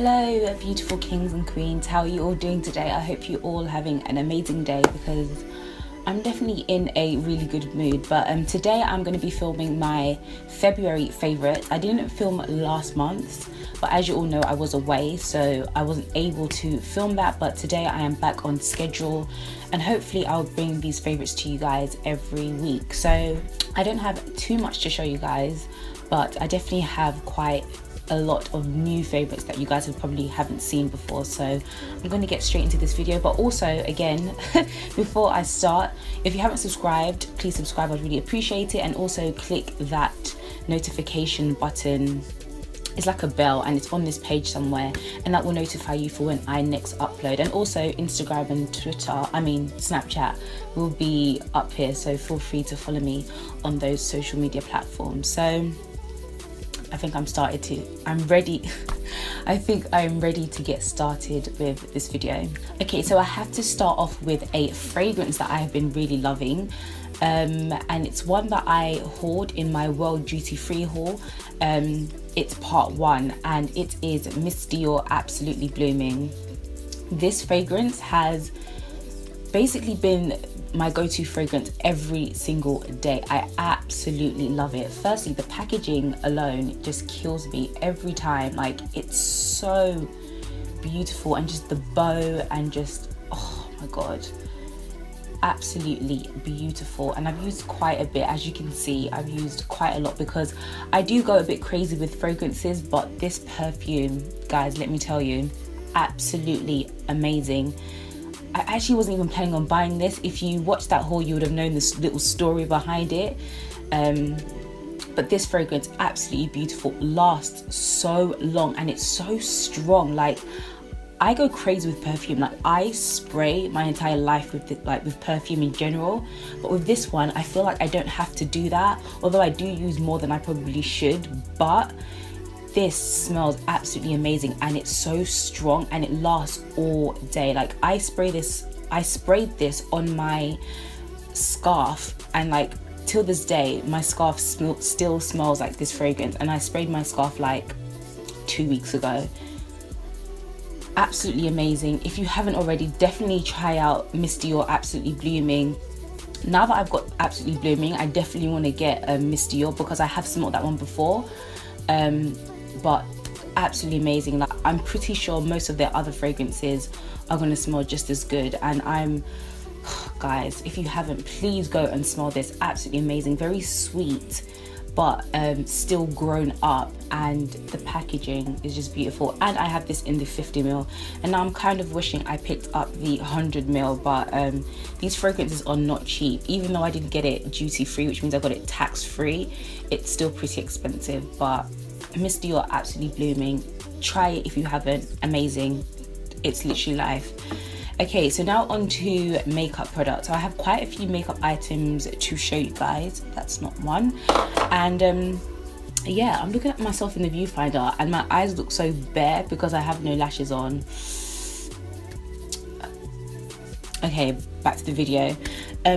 Hello beautiful kings and queens, how are you all doing today? I hope you're all having an amazing day because I'm definitely in a really good mood. But today I'm going to be filming my February favourites. I didn't film last month, but as you all know I was away, so I wasn't able to film that. But today I am back on schedule and hopefully I'll bring these favourites to you guys every week. So I don't have too much to show you guys, but I definitely have quite a lot of new favorites that you guys probably haven't seen before. So I'm going to get straight into this video. But also, again, before I start, if you haven't subscribed, please subscribe. I'd really appreciate it. And also click that notification button. It's like a bell and it's on this page somewhere, and that will notify you for when I next upload. And also Instagram and Snapchat will be up here, so feel free to follow me on those social media platforms. So I think I'm ready. I think I'm ready to get started with this video. Okay, so I have to start off with a fragrance that I have been really loving. And it's one that I hauled in my World Duty Free haul. It's part 1 and it is Miss Dior Absolutely Blooming. This fragrance has basically been my go-to fragrance every single day. I absolutely love it. Firstly, the packaging alone just kills me every time. Like, it's so beautiful, and just the bow, and just, oh my god, absolutely beautiful. And I've used quite a bit, as you can see. I've used quite a lot because I do go a bit crazy with fragrances, but this perfume, guys, let me tell you, absolutely amazing. I actually wasn't even planning on buying this. If you watched that haul, you would have known this little story behind it. But this fragrance, absolutely beautiful, lasts so long and it's so strong. Like, I go crazy with perfume. Like, I spray my entire life with perfume in general, but with this one I feel like I don't have to do that, although I do use more than I probably should. But this smells absolutely amazing and it's so strong and it lasts all day. Like, I sprayed this on my scarf, and like till this day my scarf still smells like this fragrance, and I sprayed my scarf like 2 weeks ago. Absolutely amazing. If you haven't already, definitely try out Miss Dior Absolutely Blooming. Now that I've got Absolutely Blooming, I definitely want to get Miss Dior because I have smelled that one before. But absolutely amazing. Like, I'm pretty sure most of their other fragrances are going to smell just as good, and guys, if you haven't, please go and smell this. Absolutely amazing. Very sweet, but still grown up, and the packaging is just beautiful. And I have this in the 50ml, and now I'm kind of wishing I picked up the 100ml, but these fragrances are not cheap. Even though I didn't get it duty free, which means I got it tax free, it's still pretty expensive. But Miss Dior Absolutely Blooming, try it if you haven't. Amazing. It's literally life. Okay, so now on to makeup products. So I have quite a few makeup items to show you guys. That's not one. And yeah, I'm looking at myself in the viewfinder and my eyes look so bare because I have no lashes on. Okay, back to the video.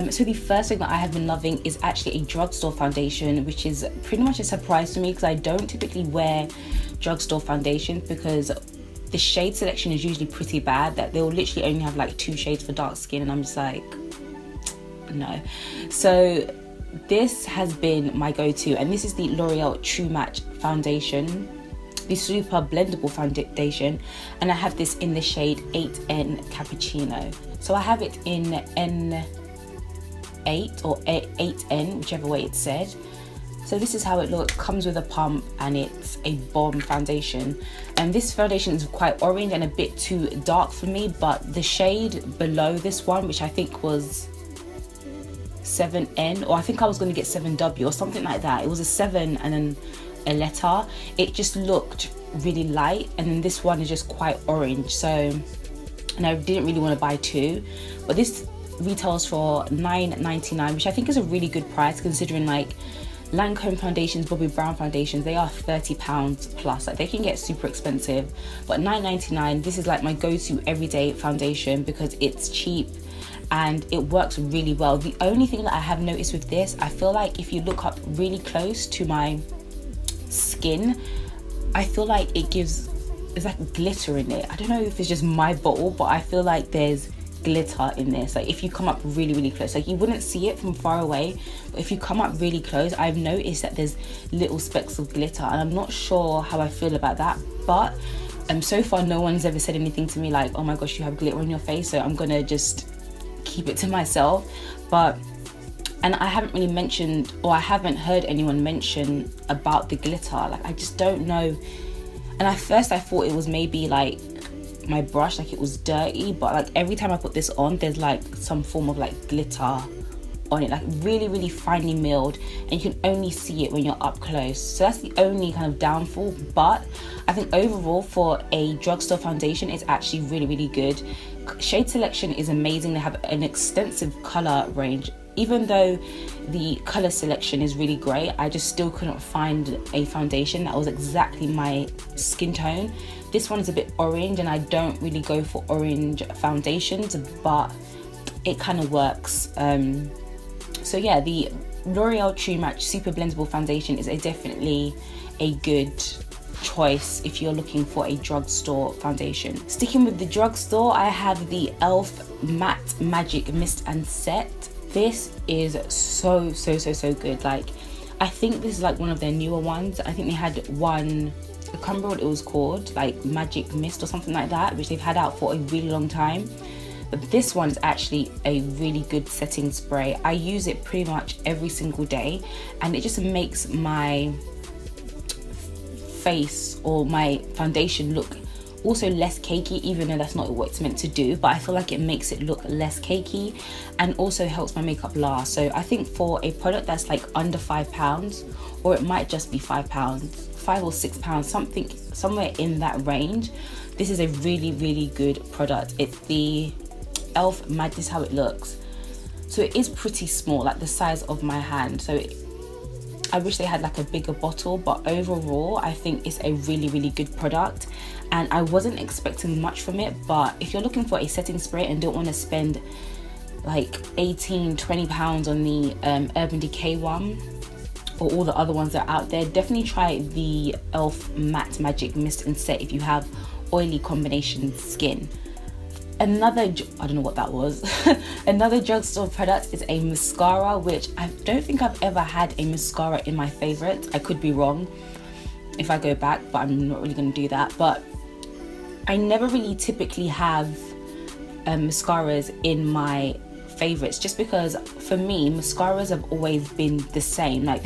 So the first thing that I have been loving is actually a Drugstore foundation, which is pretty much a surprise to me because I don't typically wear Drugstore foundations because the shade selection is usually pretty bad, that they'll literally only have like 2 shades for dark skin, and I'm just like, no. So this has been my go-to, and this is the L'Oreal True Match foundation, the super blendable foundation, and I have this in the shade 8N Cappuccino. So I have it in N8 or 8N, whichever way it's said. So this is how it looks. Comes with a pump and it's a bomb foundation. And this foundation is quite orange and a bit too dark for me, but the shade below this one, which I think was 7N, or I think I was going to get 7W or something like that. It was a 7 and then a letter. It just looked really light, and then this one is just quite orange. So, and I didn't really want to buy 2, but this retails for $9.99, which I think is a really good price considering like Lancome foundations, Bobbi Brown foundations, they are £30 plus. Like, they can get super expensive, but $9.99, this is like my go-to everyday foundation because it's cheap and it works really well. The only thing that I have noticed with this, I feel like if you look up really close to my skin, I feel like it gives there's like glitter in it. I don't know if it's just my bottle, but I feel like there's glitter in this. Like if you come up really close, like you wouldn't see it from far away, but if you come up really close, I've noticed that there's little specks of glitter, and I'm not sure how I feel about that. But so far no one's ever said anything to me like, oh my gosh, you have glitter on your face, so I'm gonna just keep it to myself. And I haven't really mentioned, or I haven't heard anyone mention about the glitter. Like I just don't know. And at first I thought it was maybe like my brush, like it was dirty, but like every time I put this on, there's like some form of like glitter on it, like really finely milled, and you can only see it when you're up close. So that's the only kind of downfall. But I think overall for a drugstore foundation, it's actually really good. Shade selection is amazing. They have an extensive color range. Even though the color selection is really great, I just still couldn't find a foundation that was exactly my skin tone. This one is a bit orange, and I don't really go for orange foundations, but it kind of works. So yeah, the L'Oreal True Match Super Blendable Foundation is definitely a good choice if you're looking for a drugstore foundation. Sticking with the drugstore, I have the e.l.f. Matte Magic Mist and Set. This is so good. Like I think this is like one of their newer ones. I think they had one, I can't remember what it was called, like Magic Mist or something like that, which they've had out for a really long time. But this one's actually a really good setting spray. I use it pretty much every single day, and it just makes my face or my foundation look also less cakey, even though that's not what it's meant to do. But I feel like it makes it look less cakey, and also helps my makeup last. So I think for a product that's like under £5, or it might just be £5, £5 or £6, something somewhere in that range, this is a really good product. It's the e.l.f. This is how it looks. So it is pretty small, like the size of my hand. So I wish they had like a bigger bottle, but overall I think it's a really good product, and I wasn't expecting much from it. But if you're looking for a setting spray and don't want to spend like £18–20 on the Urban Decay one or all the other ones that are out there, definitely try the e.l.f. Matte Magic Mist and Set if you have oily combination skin. Another, I don't know what that was, another drugstore product is a mascara, which I don't think I've ever had a mascara in my favorites. I could be wrong if I go back, but I'm not really going to do that. But I never really typically have mascaras in my favorites, just because for me mascaras have always been the same. Like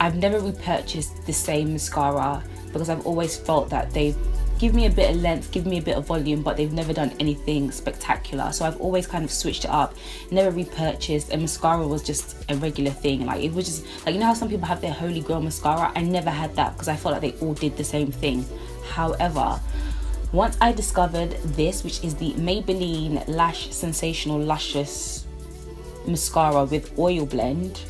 I've never repurchased the same mascara, because I've always felt that they've give me a bit of length, give me a bit of volume, but they've never done anything spectacular. So I've always kind of switched it up, never repurchased. And mascara was just a regular thing. Like it was just like, you know how some people have their holy grail mascara? I never had that, because I felt like they all did the same thing. However, once I discovered this, which is the Maybelline Lash Sensational Luscious Mascara with Oil Blend,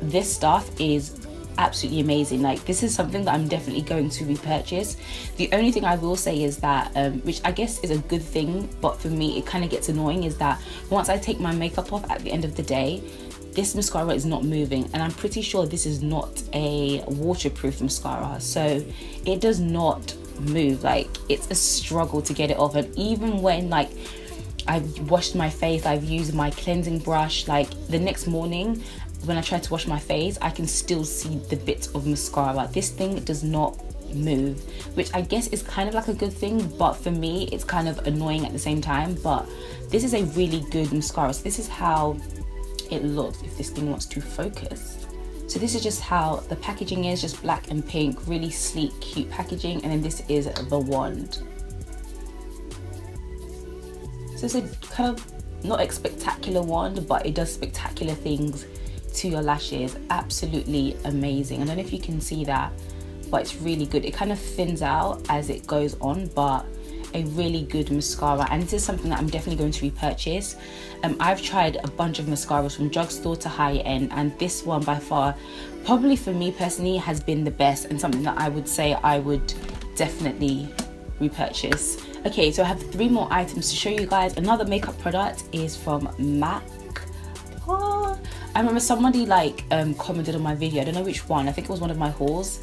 this stuff is absolutely amazing. Like this is something that I'm definitely going to repurchase. The only thing I will say is that which I guess is a good thing, but for me it kind of gets annoying, is that once I take my makeup off at the end of the day, this mascara is not moving, and I'm pretty sure this is not a waterproof mascara, so it does not move. Like it's a struggle to get it off. And even when like I've washed my face, I've used my cleansing brush, like the next morning when I try to wash my face, I can still see the bits of mascara. This thing does not move, which I guess is kind of like a good thing, but for me it's kind of annoying at the same time. But this is a really good mascara. So this is how it looks, if this thing wants to focus. So this is just how the packaging is, just black and pink, really sleek, cute packaging. And then this is the wand. So it's a kind of not a spectacular wand, but it does spectacular things to your lashes. Absolutely amazing. I don't know if you can see that, but it's really good. It kind of thins out as it goes on, but a really good mascara. And this is something that I'm definitely going to repurchase. I've tried a bunch of mascaras from drugstore to high end, and this one by far, probably for me personally, has been the best, and something that I would say I would definitely repurchase. Okay, so I have 3 more items to show you guys. Another makeup product is from MAC. I remember somebody like commented on my video, I don't know which one, I think it was one of my hauls,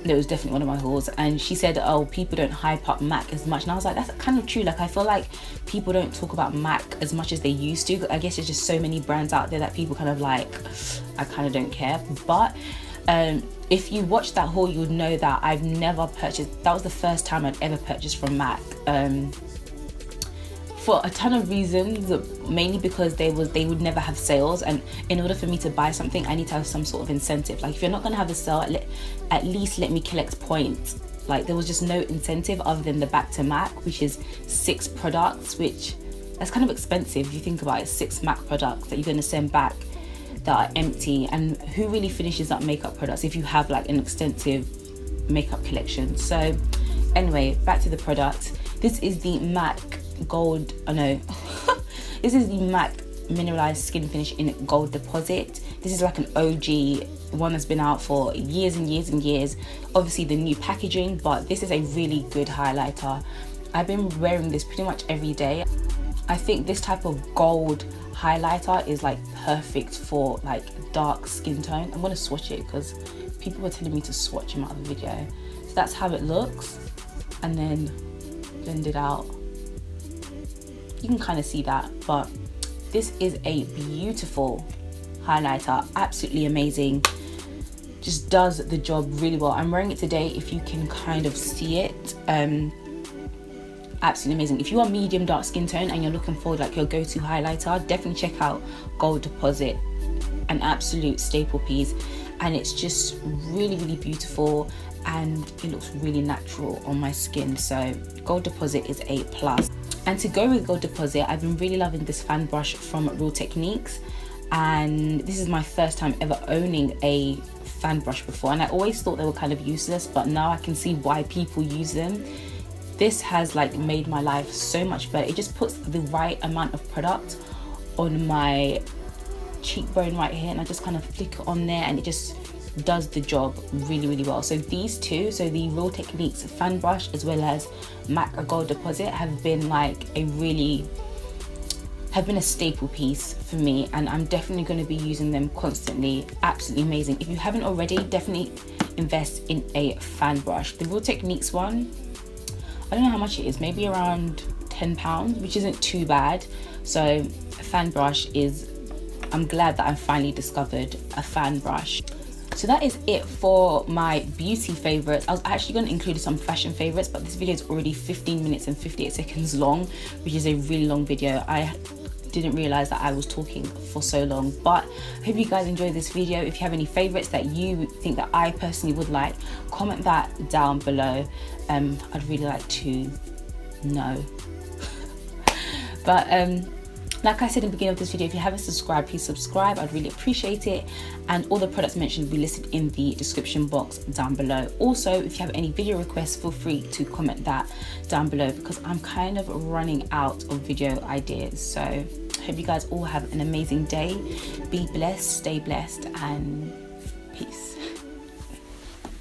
it was definitely one of my hauls. And she said, oh, people don't hype up MAC as much, and I was like, that's kind of true. Like, I feel like people don't talk about MAC as much as they used to. I guess there's just so many brands out there that people kind of like, I kind of don't care. But if you watch that haul, you would know that I've never purchased, that was the first time I'd ever purchased from MAC, for a ton of reasons, mainly because they would never have sales, and in order for me to buy something I need to have some sort of incentive. Like, if you're not going to have a sale, at least let me collect points. Like, there was just no incentive other than the back to MAC, which is 6 products, which that's kind of expensive if you think about it. 6 MAC products that you're going to send back that are empty, and who really finishes up makeup products if you have like an extensive makeup collection? So anyway, back to the product. This is the MAC gold, oh no this is the MAC mineralized skin finish in gold deposit. This is like an OG one that's been out for years and years and years. Obviously the new packaging, but this is a really good highlighter. I've been wearing this pretty much every day. I think this type of gold highlighter is like perfect for like dark skin tone. I'm gonna swatch it because people were telling me to swatch in my other video. So that's how it looks, and then blend it out. You can kind of see that, but this is a beautiful highlighter, absolutely amazing, just does the job really well. I'm wearing it today, if you can kind of see it. Absolutely amazing. If you are medium dark skin tone and you're looking for like your go-to highlighter, definitely check out Gold Deposit, an absolute staple piece, and it's just really, really beautiful, and it looks really natural on my skin. So Gold Deposit is a plus. And to go with Gold Deposit, I've been really loving this fan brush from Real Techniques, and this is my first time ever owning a fan brush before, and I always thought they were kind of useless, but now I can see why people use them. This has like made my life so much better. It just puts the right amount of product on my cheekbone right here, and I just kind of flick it on there, and it just does the job really, really well. So these two, so the Real Techniques fan brush as well as MAC Gold Deposit, have been like a staple piece for me, and I'm definitely going to be using them constantly. Absolutely amazing. If you haven't already, definitely invest in a fan brush. The Real Techniques one, I don't know how much it is, maybe around £10, which isn't too bad. So a fan brush is, I'm glad that I finally discovered a fan brush. So that is it for my beauty favorites. I was actually going to include some fashion favorites, but this video is already 15 minutes and 58 seconds long, which is a really long video. I didn't realize that I was talking for so long, but I hope you guys enjoyed this video. If you have any favorites that you think that I personally would like, comment that down below. I'd really like to know. But like I said in the beginning of this video, if you haven't subscribed, please subscribe. I'd really appreciate it. And all the products mentioned will be listed in the description box down below. Also, if you have any video requests, feel free to comment that down below, because I'm kind of running out of video ideas. So I hope you guys all have an amazing day. Be blessed, stay blessed, and peace.